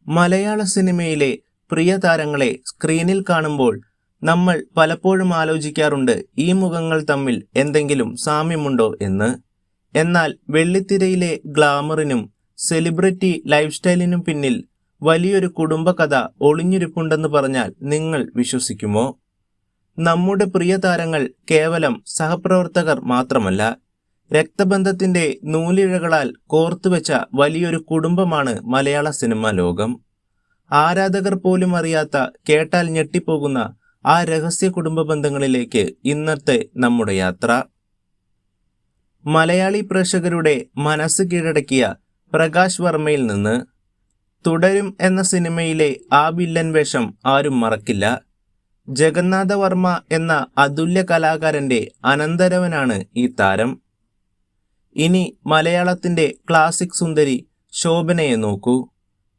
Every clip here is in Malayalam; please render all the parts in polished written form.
മലയാള സിനിമയിലെ പ്രിയ താരങ്ങളെ സ്ക്രീനിൽ കാണുമ്പോൾ നമ്മൾ പലപ്പോഴും ആലോചിക്കാറുണ്ട് ഈ മുഖങ്ങൾ തമ്മിൽ എന്തെങ്കിലും സാമ്യമുണ്ടോ എന്ന്. എന്നാൽ വെള്ളിത്തിരയിലെ ഗ്ലാമറിനും സെലിബ്രിറ്റി ലൈഫ് സ്റ്റൈലിനും പിന്നിൽ വലിയൊരു കുടുംബകഥ ഒളിഞ്ഞിരിപ്പുണ്ടെന്ന് പറഞ്ഞാൽ നിങ്ങൾ വിശ്വസിക്കുമോ? നമ്മുടെ പ്രിയ താരങ്ങൾ കേവലം സഹപ്രവർത്തകർ മാത്രമല്ല, രക്തബന്ധത്തിന്റെ നൂലിഴകളാൽ കോർത്തുവെച്ച വലിയൊരു കുടുംബമാണ് മലയാള സിനിമാ ലോകം. ആരാധകർ പോലും അറിയാത്ത, കേട്ടാൽ ഞെട്ടിപ്പോകുന്ന ആ രഹസ്യ കുടുംബ ബന്ധങ്ങളിലേക്ക് ഇന്നത്തെ നമ്മുടെ യാത്ര. മലയാളി പ്രേക്ഷകരുടെ മനസ്സ് കീഴടക്കിയ പ്രകാശ് വർമ്മയിൽ നിന്ന് തുടരും എന്ന സിനിമയിലെ ആ വില്ലൻ വേഷം ആരും മറക്കില്ല. ജഗന്നാഥ വർമ്മ എന്ന അതുല്യ കലാകാരന്റെ അനന്തരവനാണ് ഈ താരം. ഇനി മലയാളത്തിന്റെ ക്ലാസിക് സുന്ദരി ശോഭനയെ നോക്കൂ.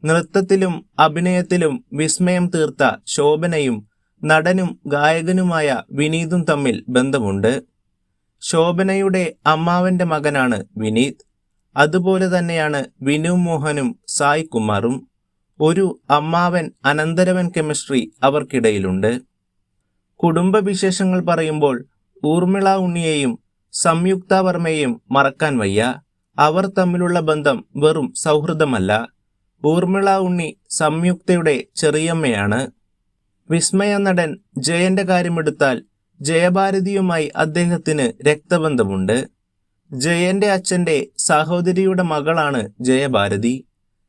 നൃത്തത്തിലും അഭിനയത്തിലും വിസ്മയം തീർത്ത ശോഭനയും നടനും ഗായകനുമായ വിനീതും തമ്മിൽ ബന്ധമുണ്ട്. ശോഭനയുടെ അമ്മാവന്റെ മകനാണ് വിനീത്. അതുപോലെ തന്നെയാണ് വിനു മോഹനും സായ് കുമാറും. ഒരു അമ്മാവൻ അനന്തരവൻ കെമിസ്ട്രി അവർക്കിടയിലുണ്ട്. കുടുംബവിശേഷങ്ങൾ പറയുമ്പോൾ ഊർമിള ഉണ്ണിയെയും സംയുക്ത വർമ്മയെയും മറക്കാൻ വയ്യ. അവർ തമ്മിലുള്ള ബന്ധം വെറും സൗഹൃദമല്ല. ഊർമിള ഉണ്ണി സംയുക്തയുടെ ചെറിയമ്മയാണ്. വിസ്മയ നടൻ ജയന്റെ കാര്യമെടുത്താൽ ജയഭാരതിയുമായി അദ്ദേഹത്തിന് രക്തബന്ധമുണ്ട്. ജയന്റെ അച്ഛന്റെ സഹോദരിയുടെ മകളാണ് ജയഭാരതി.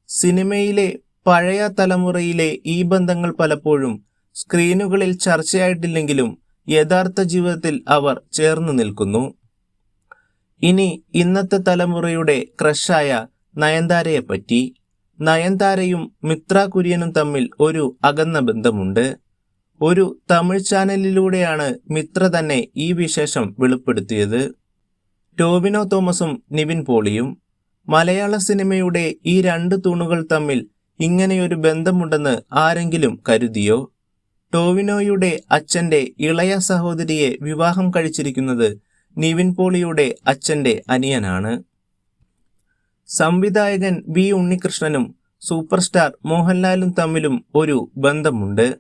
സിനിമയിലെ പഴയ തലമുറയിലെ ഈ ബന്ധങ്ങൾ പലപ്പോഴും സ്ക്രീനുകളിൽ ചർച്ചയായിട്ടില്ലെങ്കിലും യഥാർത്ഥ ജീവിതത്തിൽ അവർ ചേർന്ന് നിൽക്കുന്നു. ഇനി ഇന്നത്തെ തലമുറയുടെ ക്രഷായ നയൻതാരയെപ്പറ്റി. നയൻതാരയും മിത്ര കുര്യനും തമ്മിൽ ഒരു അകന്ന ബന്ധമുണ്ട്. ഒരു തമിഴ് ചാനലിലൂടെയാണ് മിത്ര തന്നെ ഈ വിശേഷം വെളിപ്പെടുത്തിയത്. ടോവിനോ തോമസും നിവിൻ പോളിയും. മലയാള സിനിമയുടെ ഈ രണ്ട് തൂണുകൾ തമ്മിൽ ഇങ്ങനെയൊരു ബന്ധമുണ്ടെന്ന് ആരെങ്കിലും കരുതിയോ? ടോവിനോയുടെ അച്ഛന്റെ ഇളയ സഹോദരിയെ വിവാഹം കഴിച്ചിരിക്കുന്നത് നിവിൻ പോളിയുടെ അച്ഛന്റെ അനിയനാണ്. സംവിധായകൻ വി ഉണ്ണികൃഷ്ണനും സൂപ്പർ സ്റ്റാർ മോഹൻലാലും തമ്മിലും ഒരു ബന്ധമുണ്ട്.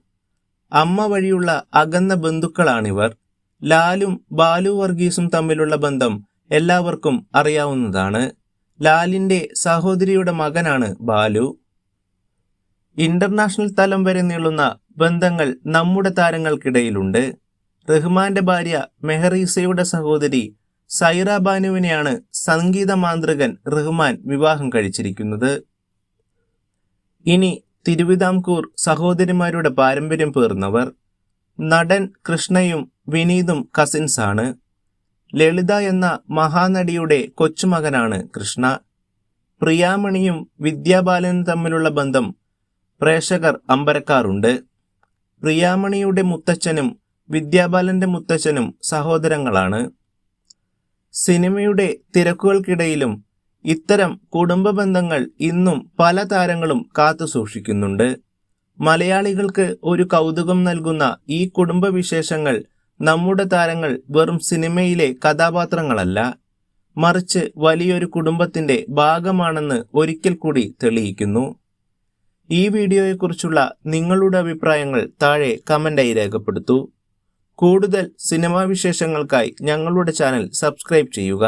അമ്മ വഴിയുള്ള അകന്ന ബന്ധുക്കളാണിവർ. ലാലും ബാലു വർഗീസും തമ്മിലുള്ള ബന്ധം എല്ലാവർക്കും അറിയാവുന്നതാണ്. ലാലിന്റെ സഹോദരിയുടെ മകനാണ് ബാലു. ഇന്റർനാഷണൽ തലം വരെ നീളുന്ന ബന്ധങ്ങൾ നമ്മുടെ താരങ്ങൾക്കിടയിലുണ്ട്. റഹ്മാന്റെ ഭാര്യ മെഹറീസയുടെ സഹോദരി സൈറ ബാനുവിനെയാണ് സംഗീത മാന്ത്രികൻ റഹ്മാൻ വിവാഹം കഴിച്ചിരിക്കുന്നത്. ഇനി തിരുവിതാംകൂർ സഹോദരിമാരുടെ പാരമ്പര്യം പേർന്നവർ. നടൻ കൃഷ്ണയും വിനീതും കസിൻസാണ്. ലളിത എന്ന മഹാനടിയുടെ കൊച്ചുമകനാണ് കൃഷ്ണ. പ്രിയാമണിയും വിദ്യാബാലനും തമ്മിലുള്ള ബന്ധം പ്രേക്ഷകർ അമ്പരക്കാറുണ്ട്. പ്രിയാമണിയുടെ മുത്തച്ഛനും വിദ്യാബാലന്റെ മുത്തച്ഛനും സഹോദരങ്ങളാണ്. സിനിമയുടെ തിരക്കുകൾക്കിടയിലും ഇത്തരം കുടുംബ ബന്ധങ്ങൾ ഇന്നും പല താരങ്ങളും കാത്തു സൂക്ഷിക്കുന്നുണ്ട്. മലയാളികൾക്ക് ഒരു കൗതുകം നൽകുന്ന ഈ കുടുംബ വിശേഷങ്ങൾ നമ്മുടെ താരങ്ങൾ വെറും സിനിമയിലെ കഥാപാത്രങ്ങളല്ല, മറിച്ച് വലിയൊരു കുടുംബത്തിന്റെ ഭാഗമാണെന്ന് ഒരിക്കൽ കൂടി തെളിയിക്കുന്നു. ഈ വീഡിയോയെക്കുറിച്ചുള്ള നിങ്ങളുടെ അഭിപ്രായങ്ങൾ താഴെ കമന്റായി രേഖപ്പെടുത്തൂ. കൂടുതൽ സിനിമാ വിശേഷങ്ങൾക്കായി ഞങ്ങളുടെ ചാനൽ സബ്സ്ക്രൈബ് ചെയ്യുക.